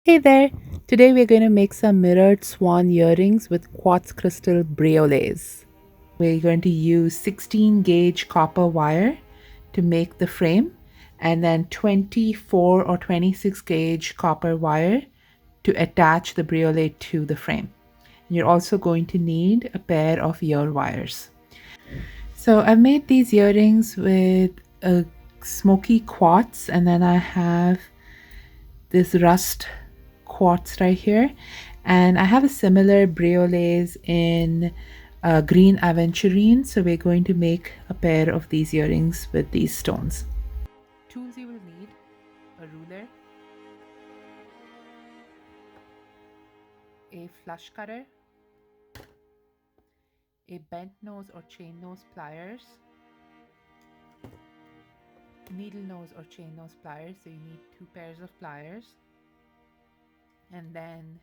Hey there! Today we're going to make some mirrored swan earrings with quartz crystal briolets. We're going to use 16 gauge copper wire to make the frame and then 24 or 26 gauge copper wire to attach the briolet to the frame. You're also going to need a pair of ear wires. So I've made these earrings with a smoky quartz, and then I have this rust quartz right here, and I have a similar briolets in green aventurine, so we're going to make a pair of these earrings with these stones. Tools you will need: a ruler, a flush cutter, a bent nose or chain nose pliers, needle nose or chain nose pliers, so you need 2 pairs of pliers, and then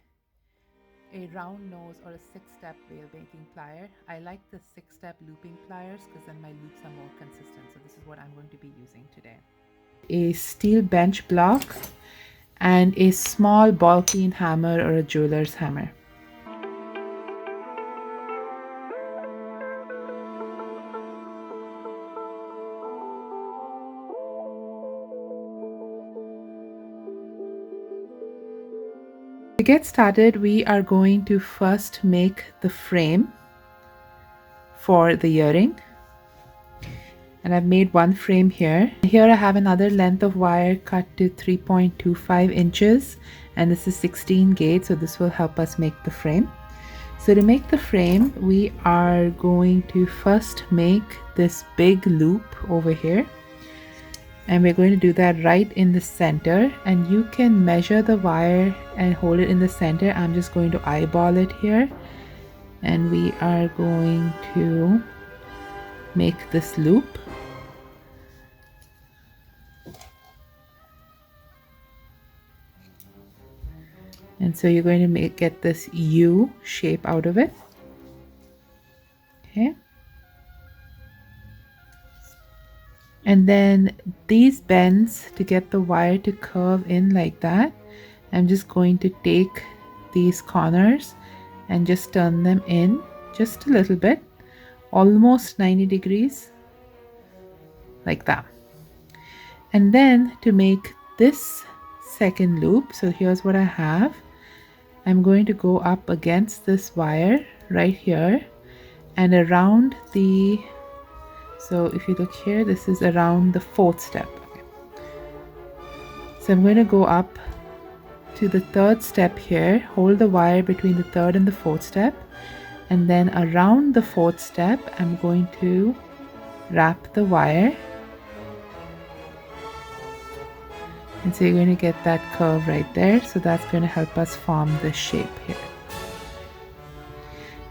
a round nose or a 6-step whale making plier. I like the 6-step looping pliers because then my loops are more consistent. So this is what I'm going to be using today. A steel bench block and a small ball peen hammer or a jeweler's hammer. To get started, we are going to first make the frame for the earring. And I've made one frame here. Here I have another length of wire cut to 3.25 inches, and this is 16 gauge, so this will help us make the frame. So to make the frame, we are going to first make this big loop over here. And we're going to do that right in the center, and you can measure the wire and hold it in the center. I'm just going to eyeball it here, and we are going to make this loop. And so you're going to get this U shape out of it. Okay. And then these bends, to get the wire to curve in like that, I'm just going to take these corners and just turn them in just a little bit, almost 90 degrees, like that. And then to make this second loop, so here's what I have. I'm going to go up against this wire right here and around the, so if you look here, this is around the 4th step. Okay. So I'm going to go up to the 3rd step here, hold the wire between the 3rd and the 4th step, and then around the 4th step, I'm going to wrap the wire. And so you're going to get that curve right there. So that's going to help us form this shape here.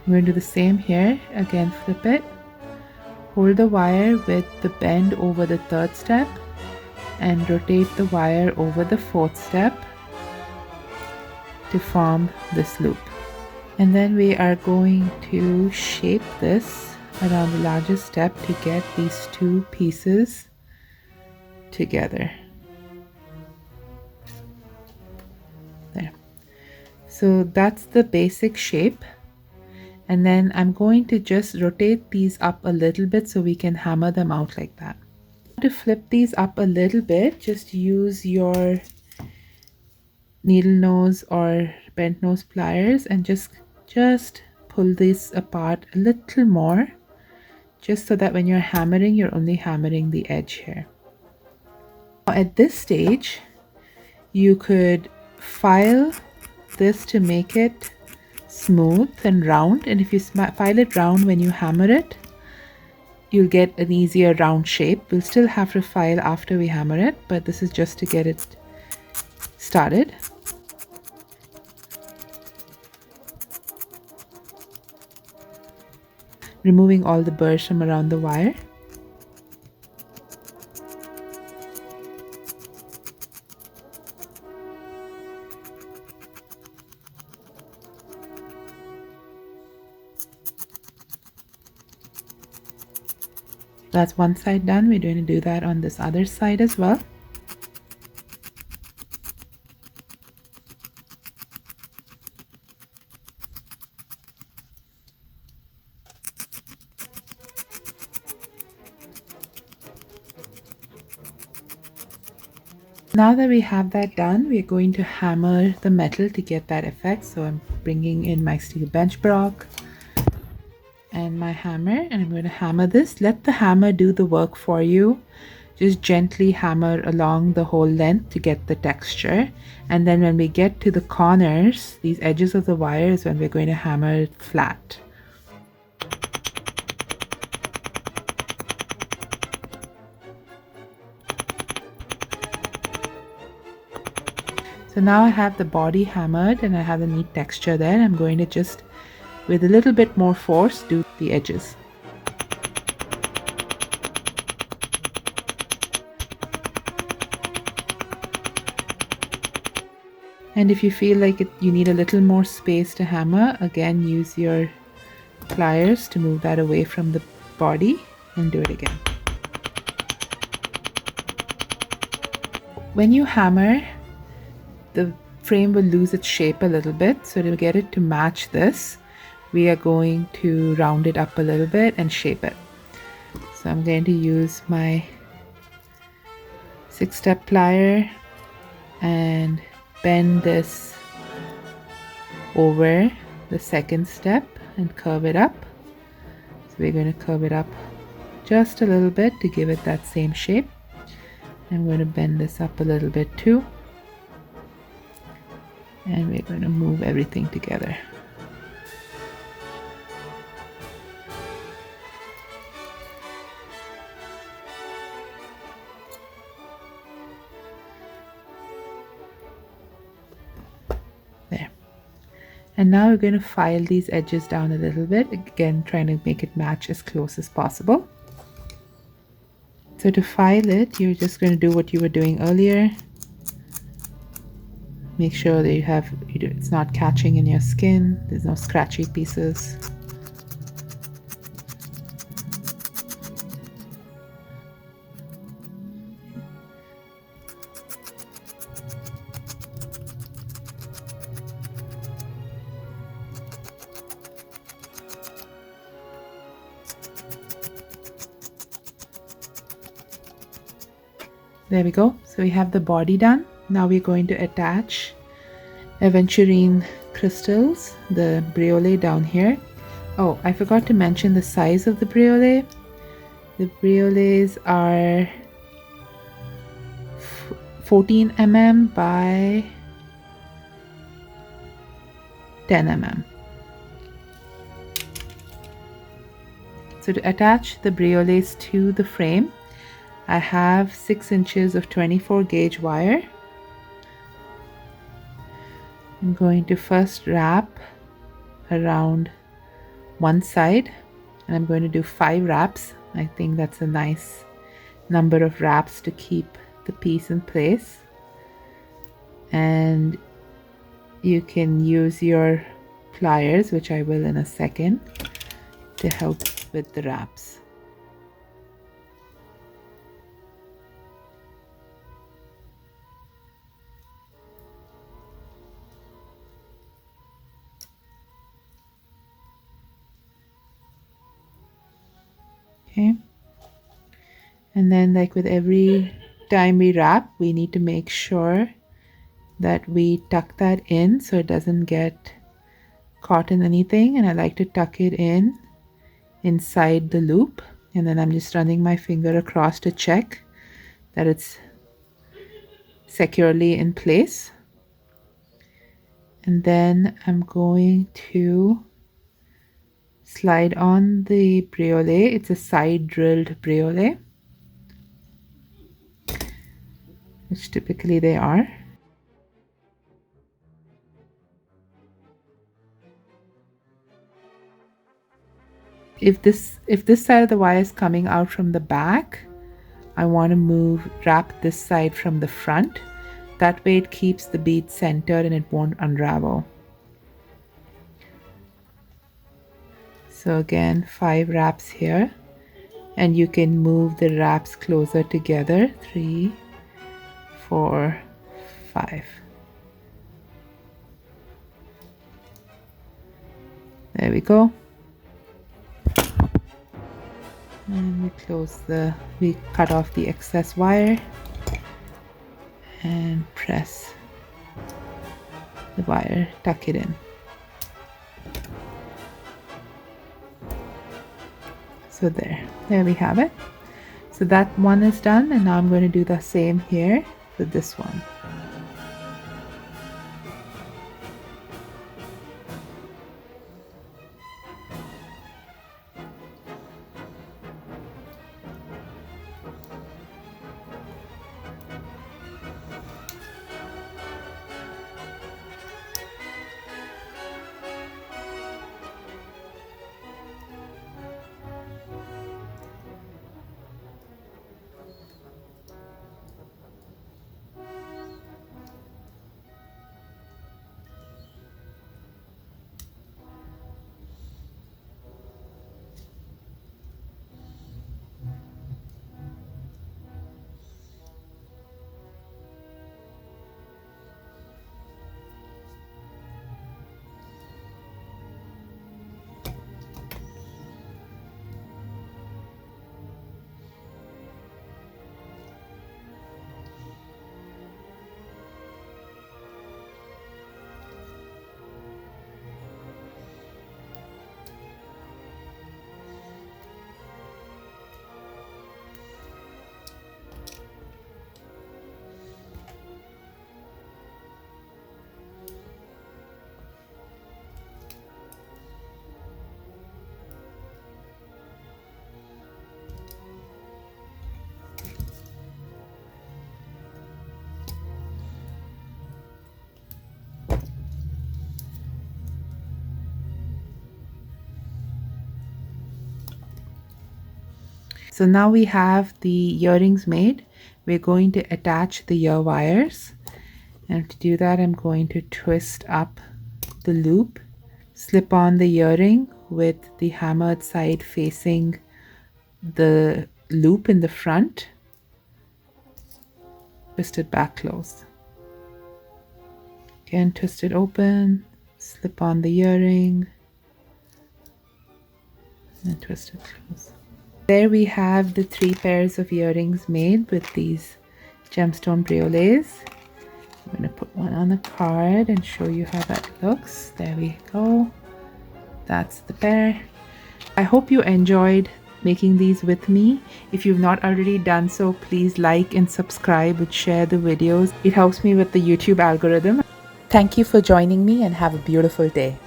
I'm going to do the same here. Again, flip it. Hold the wire with the bend over the 3rd step and rotate the wire over the 4th step to form this loop. And then we are going to shape this around the largest step to get these 2 pieces together. There. So that's the basic shape. And then I'm going to just rotate these up a little bit so we can hammer them out like that. To flip these up a little bit, just use your needle nose or bent nose pliers and just pull this apart a little more, just so that when you're hammering, you're only hammering the edge here. Now at this stage, you could file this to make it smooth and round, and if you file it round when you hammer it, you'll get an easier round shape. We'll still have to file after we hammer it, but this is just to get it started. Removing all the burrs from around the wire. That's one side done. We're going to do that on this other side as well. Now that we have that done, we're going to hammer the metal to get that effect. So I'm bringing in my steel bench block and my hammer, and I'm going to hammer this. Let the hammer do the work for you. Just gently hammer along the whole length to get the texture. And then when we get to the corners, these edges of the wire is when we're going to hammer it flat. So now I have the body hammered and I have the neat texture there. I'm going to just, with a little bit more force, do the edges. And if you feel like you need a little more space to hammer, again use your pliers to move that away from the body and do it again. When you hammer, the frame will lose its shape a little bit. So to get it to match this, we are going to round it up a little bit and shape it. So I'm going to use my 6-step plier and bend this over the second step and curve it up. So we're going to curve it up just a little bit to give it that same shape. I'm going to bend this up a little bit too. And we're going to move everything together. There. And now we're going to file these edges down a little bit, again trying to make it match as close as possible. So to file it, you're just going to do what you were doing earlier. Make sure that it's not catching in your skin, there's no scratchy pieces. There we go. So we have the body done. Now we're going to attach aventurine crystals, the briolette down here. Oh, I forgot to mention the size of the briolette. The briolettes are 14 mm by 10 mm. So to attach the briolettes to the frame, I have 6 inches of 24 gauge wire. I'm going to first wrap around one side, and I'm going to do 5 wraps. I think that's a nice number of wraps to keep the piece in place. And you can use your pliers, which I will in a second, to help with the wraps. Okay, and then like with every time we wrap, we need to make sure that we tuck that in so it doesn't get caught in anything. And I like to tuck it in inside the loop, and then I'm just running my finger across to check that it's securely in place. And then I'm going to slide on the briolette. It's a side drilled briolette, which typically they are. If this side of the wire is coming out from the back, I want to wrap this side from the front. That way it keeps the bead centered and it won't unravel. So again, 5 wraps here, and you can move the wraps closer together. 3, 4, 5. There we go. And we cut off the excess wire, and press the wire, tuck it in. So there we have it. So that one is done, and now I'm going to do the same here with this one. So now we have the earrings made. We're going to attach the ear wires, and to do that I'm going to twist up the loop, slip on the earring with the hammered side facing the loop in the front, twist it back close. Again, twist it open, slip on the earring, and twist it close. There we have the 3 pairs of earrings made with these gemstone briolets. I'm going to put one on the card and show you how that looks. There we go. That's the pair. I hope you enjoyed making these with me. If you've not already done so, please like and subscribe and share the videos. It helps me with the YouTube algorithm. Thank you for joining me, and have a beautiful day.